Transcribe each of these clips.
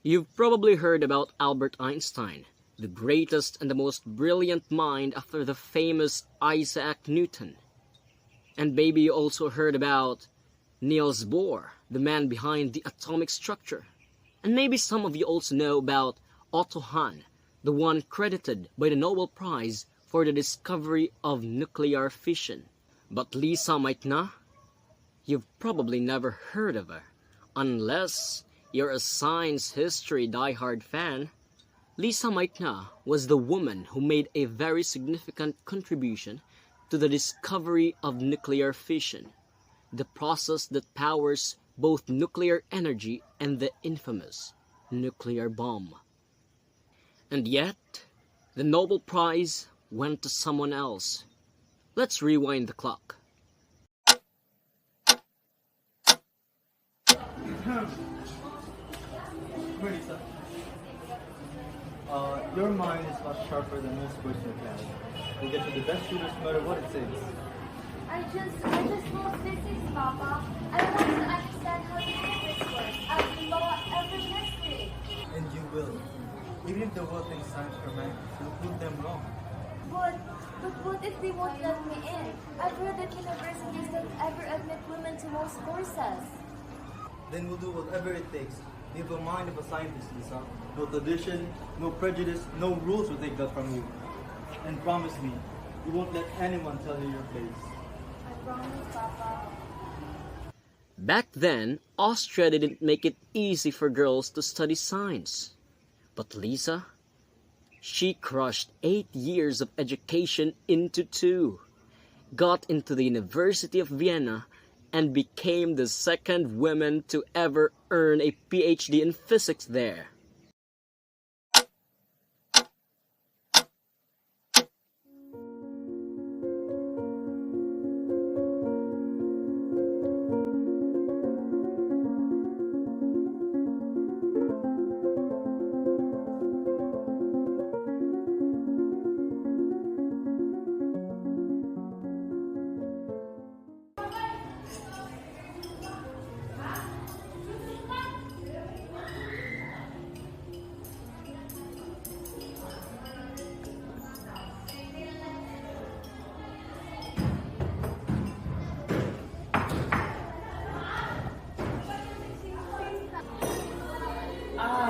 You've probably heard about Albert Einstein, the greatest and the most brilliant mind after the famous Isaac Newton. And maybe you also heard about Niels Bohr, the man behind the atomic structure. And maybe some of you also know about Otto Hahn, the one credited by the Nobel Prize for the discovery of nuclear fission. But Lise Meitner? You've probably never heard of her, unless you're a science history diehard fan. Lise Meitner was the woman who made a very significant contribution to the discovery of nuclear fission, the process that powers both nuclear energy and the infamous nuclear bomb. And yet, the Nobel Prize went to someone else. Let's rewind the clock. Marisa, your mind is much sharper than most personal can. We'll get you the best shooters no matter what it takes. I just know physics, Papa. I want to understand how the universe works. I will know every mystery. And you will. Even if the world thinks science romantic, you'll prove them wrong. But what if they won't let me in? I've heard that universities don't ever admit women to most courses. Then we'll do whatever it takes. We have a mind of a scientist, Lisa. No tradition, no prejudice, no rules will take that from you. And promise me, you won't let anyone tell you your place. I promise, Papa. Back then, Austria didn't make it easy for girls to study science. But Lisa, she crushed 8 years of education into 2, got into the University of Vienna, and became the second woman to ever earn a PhD in physics there.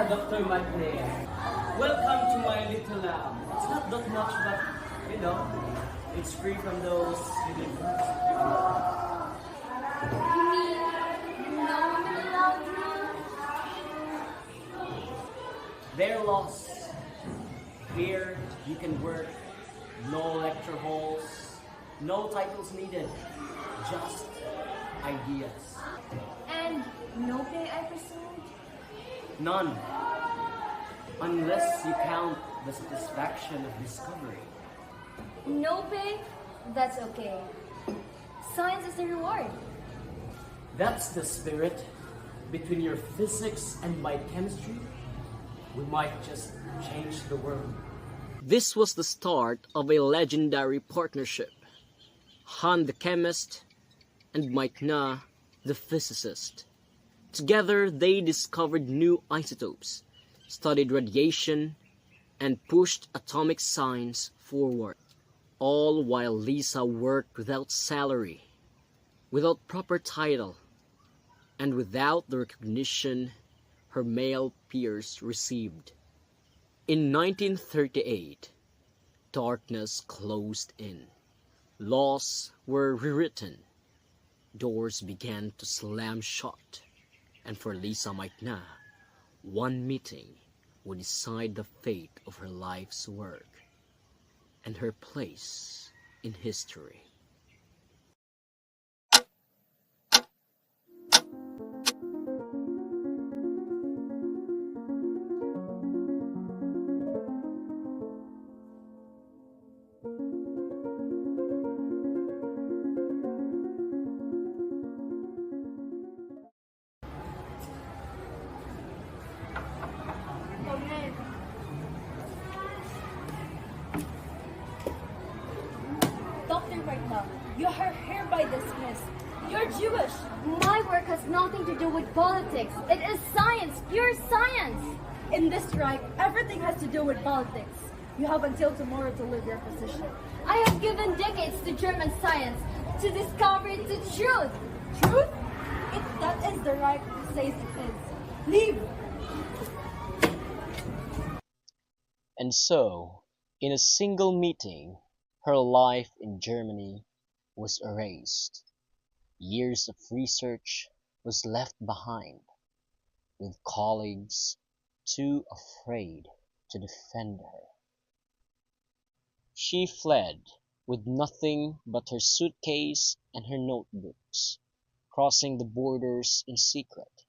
Dr. Meitner, welcome to my little lab. It's not that much, but you know, it's free from those silly drugs. You mean no women allowed through? They're lost. Here, you can work. No lecture halls. No titles needed. Just ideas. And no pay, I presume? None. Unless you count the satisfaction of discovery. No pay? That's okay. Science is the reward. That's the spirit. Between your physics and my chemistry, we might just change the world. This was the start of a legendary partnership. Hahn the chemist and Meitner the physicist. Together, they discovered new isotopes, studied radiation, and pushed atomic science forward, all while Lisa worked without salary, without proper title, and without the recognition her male peers received. In 1938, darkness closed in. Laws were rewritten. Doors began to slam shut. And for Lise Meitner, one meeting would decide the fate of her life's work and her place in history. You are hereby dismissed. You're Jewish. My work has nothing to do with politics. It is science, You're science! In this strike, everything has to do with politics. You have until tomorrow to leave your position. I have given decades to German science to discover the truth. Truth? If that is the right who says it is. Leave! And so, in a single meeting, her life in Germany was erased. Years of research was left behind, with colleagues too afraid to defend her. She fled with nothing but her suitcase and her notebooks, crossing the borders in secret.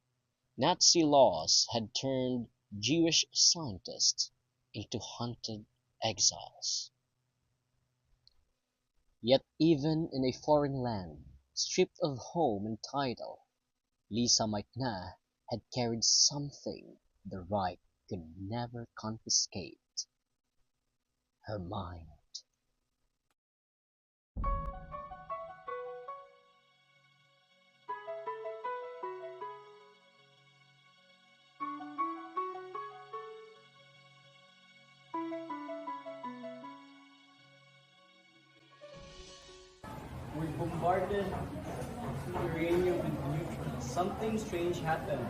Nazi laws had turned Jewish scientists into hunted exiles. Yet even in a foreign land, stripped of home and title, Lise Meitner had carried something the Reich could never confiscate: her mind. We bombarded uranium with neutrons. Something strange happened.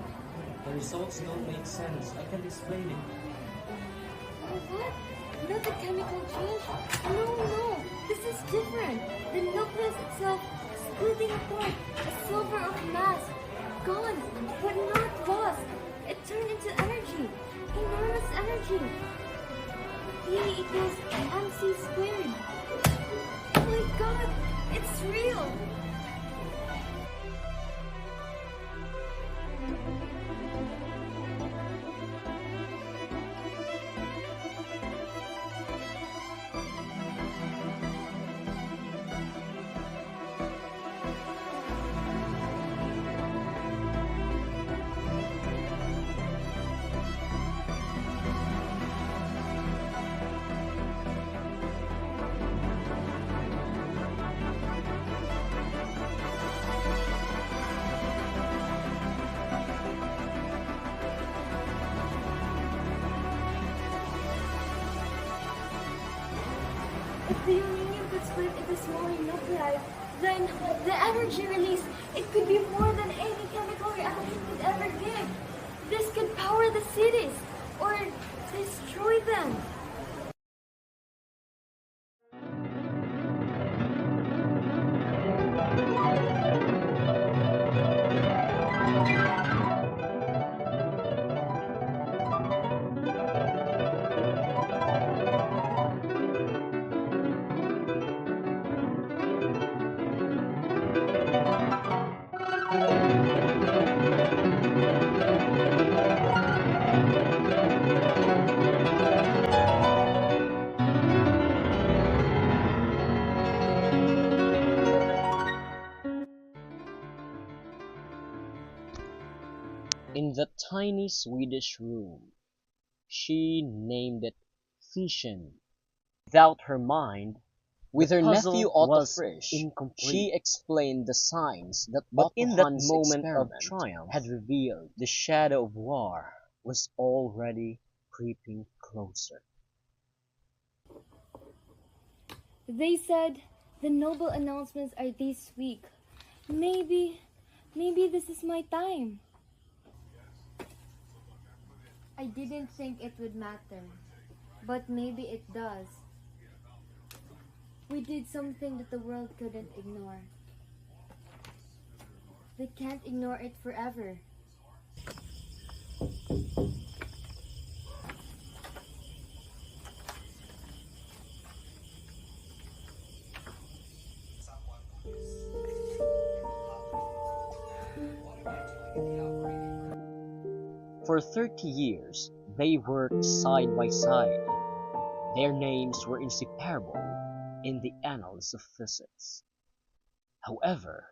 The results don't make sense. I can't explain it. What? Not the chemical change? No. This is different. The nucleus itself splitting apart. A silver of mass. Gone, but not lost. It turned into energy. Enormous energy. E equals mc squared. Oh my god, it's real. If the uranium could split into smaller nuclei, then the energy released, it could be more than any chemical reaction could ever give. This could power the cities, or destroy them. In the tiny Swedish room, she named it fission. Without her mind, with her nephew Otto Frisch, she explained the signs that but in that moment of triumph had revealed the shadow of war was already creeping closer. They said the Nobel announcements are this week. Maybe this is my time. I didn't think it would matter, but maybe it does. We did something that the world couldn't ignore. They can't ignore it forever. For 30 years, they worked side by side. Their names were inseparable in the annals of physics. However,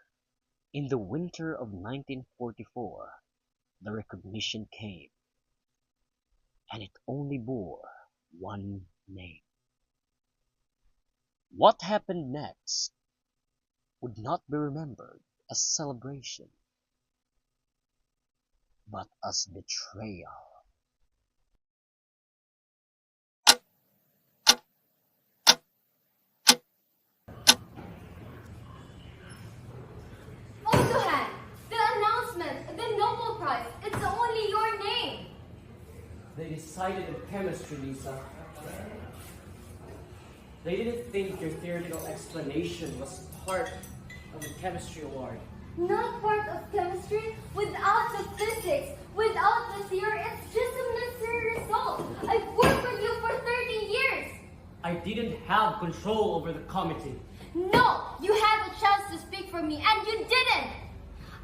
in the winter of 1944, the recognition came, and it only bore one name. What happened next would not be remembered as celebration. but as betrayal. Aellejann, the announcement, the Nobel Prize, it's only your name. They decided in chemistry, Lisa. They didn't think your theoretical explanation was part of the chemistry award. Not part of chemistry, without the physics, without the theory, it's just a mystery result. I've worked with you for 30 years. I didn't have control over the committee. No, you had a chance to speak for me and you didn't.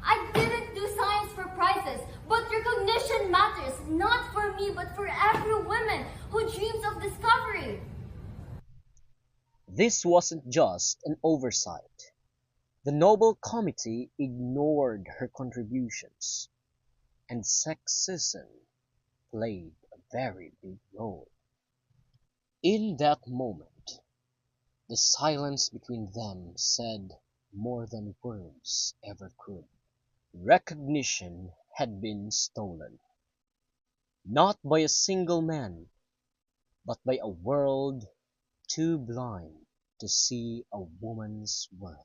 I didn't do science for prizes, but recognition matters, not for me, but for every woman who dreams of discovery. This wasn't just an oversight. The Nobel Committee ignored her contributions, and sexism played a very big role. In that moment, the silence between them said more than words ever could. Recognition had been stolen, not by a single man, but by a world too blind to see a woman's worth.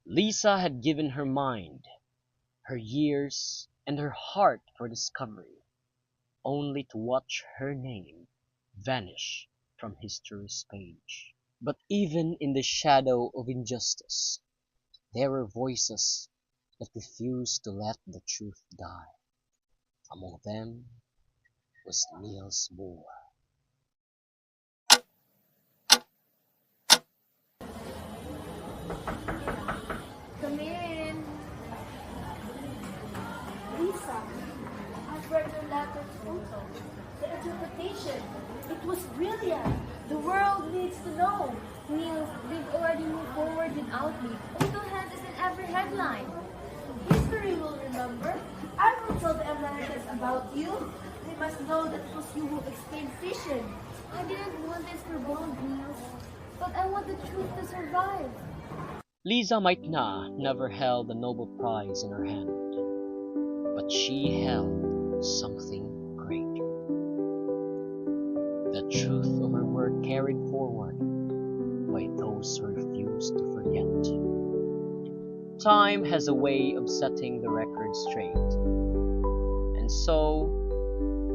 Lisa had given her mind, her years, and her heart for discovery, only to watch her name vanish from history's page. But even in the shadow of injustice, there were voices that refused to let the truth die. Among them was Niels Bohr. Come in. Lisa, I've read your letter photo. The interpretation, it was brilliant. The world needs to know. Niels, they've already moved forward without me. Aellejann is in every headline. History will remember. I will tell the Americans about you. They must know that it was you who explained fission. I didn't want this for Bond, Niels, but I want the truth to survive. Lise Meitner never held the Nobel Prize in her hand, but she held something greater. The truth of her work carried forward by those who refuse to forget. Time has a way of setting the record straight, and so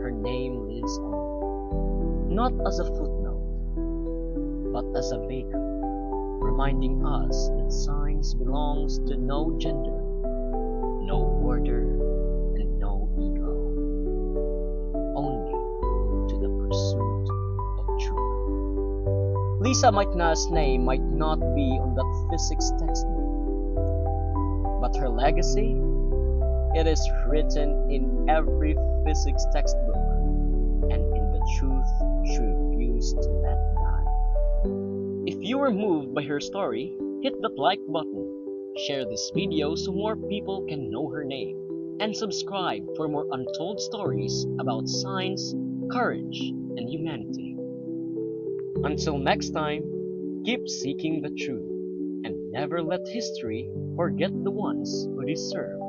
her name lives on, not as a footnote, but as a beacon, reminding us that science belongs to no gender, no order, and no ego, only to the pursuit of truth. Lise Meitner's name might not be on that physics textbook, but her legacy, it is written in every physics textbook, and in the truth she refused to let die. If you were moved by her story, hit that like button, share this video so more people can know her name, and subscribe for more untold stories about science, courage, and humanity. Until next time, keep seeking the truth, and never let history forget the ones who deserve